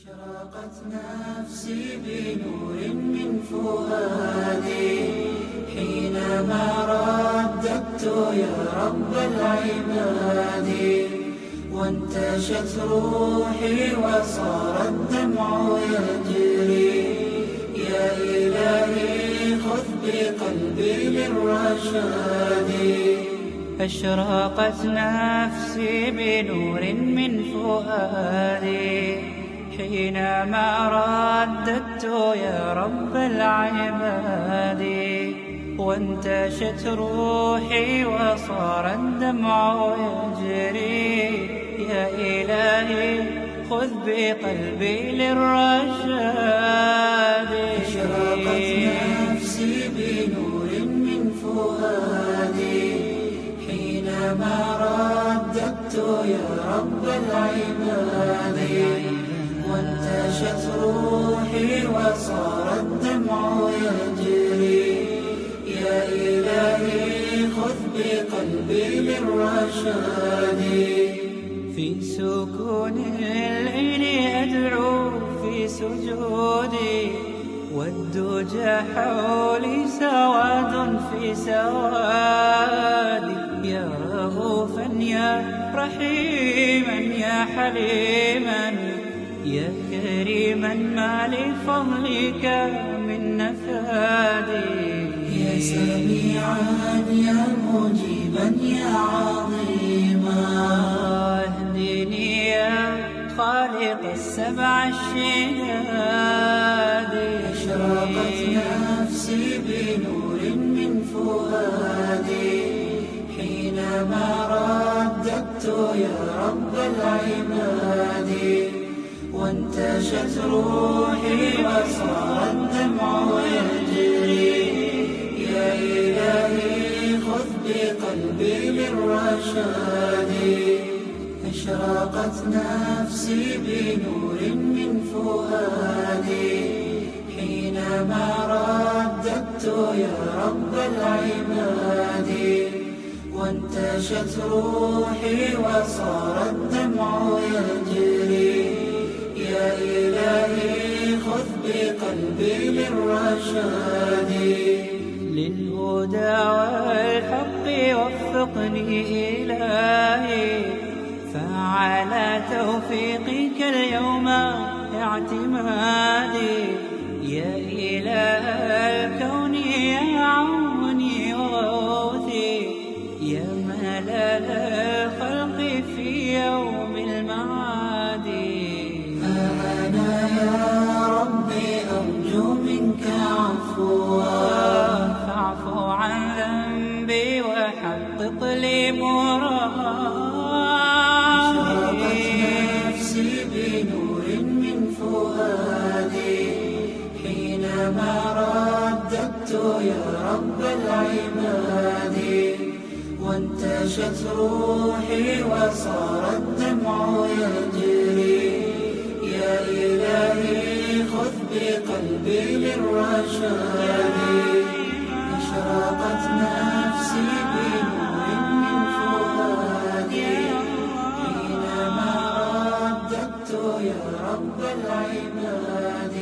أشرقت نفسي بنور من فؤادي حينما رددت يا رب العباد، وانتشت روحي وصار الدمع يجري. يا إلهي خذ بقلبي للرشاد. أشرقت نفسي بنور من فؤادي حينما رددت يا رب العباد، وانتشت روحي وصار الدمع يجري. يا إلهي خذ بقلبي للرشاد. أشرقت نفسي بنور من فؤادي حينما رددت يا رب العباد، وانتشت روحي وصار الدمع يجري. يا إلهي خذ بقلبي للرشاد. في سكون الليل أدعو في سجودي، والدجى حولي سواد في سوادي. يا رؤوفا يا رحيما يا حليما يا كريما ما لفضلك من نفادي. يا سميعا يا مجيبا يا عظيما، اهدني يا خالق السبع الشداد. أشرقت نفسي بنور من فؤادي حينما رددت يا رب العباد، وانتشت روحي وصار الدمع يجري. يا إلهي خذ بقلبي للرشاد. أشرقت نفسي بنور من فؤادي حينما رددت يا رب العباد، وانتشت روحي وصار الدمع يجري. يا إلهي خذ بقلبي للرشاد. للهدى والحق وفقني إلهي، فعلى توفيقك اليوم اعتمادي. يا إله الكون يا عوني وغوثي، يا ملال الخلق في يوم المعاد. أنا يا ربي أرجو منك عفوا، فاعف عن ذنبي وحقق لي مرادي. نفسي بنور من فؤادي حينما رددت يا رب العباد، وانتشت روحي وصار الدمع يجري. يا إلهي خذ بقلبي للرشاد. أشرقت نفسي بنور من فؤادي حينما رددت يا رب العباد،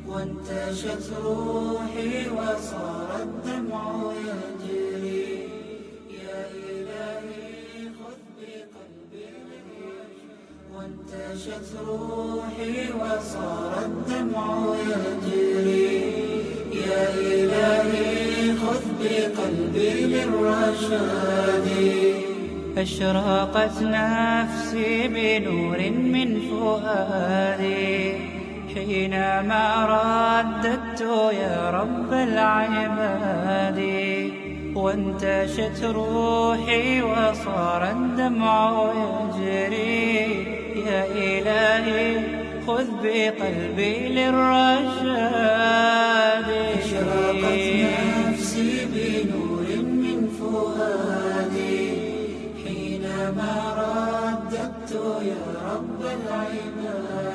وانتشت روحي وصار الدمع يجري. يا إلهي خذ بقلبي وانتشت روحي وصار الدمع يجري. يا إلهي خذ بقلبي للرشاد. أشرقت نفسي بنور من فؤادي حينما رددت يا رب العباد، وانتشت روحي وصار الدمع يجري. يا إلهي خذ بقلبي للرشاد. أشرقت نفسي بنور من فؤادي حينما رددت يا رب العباد،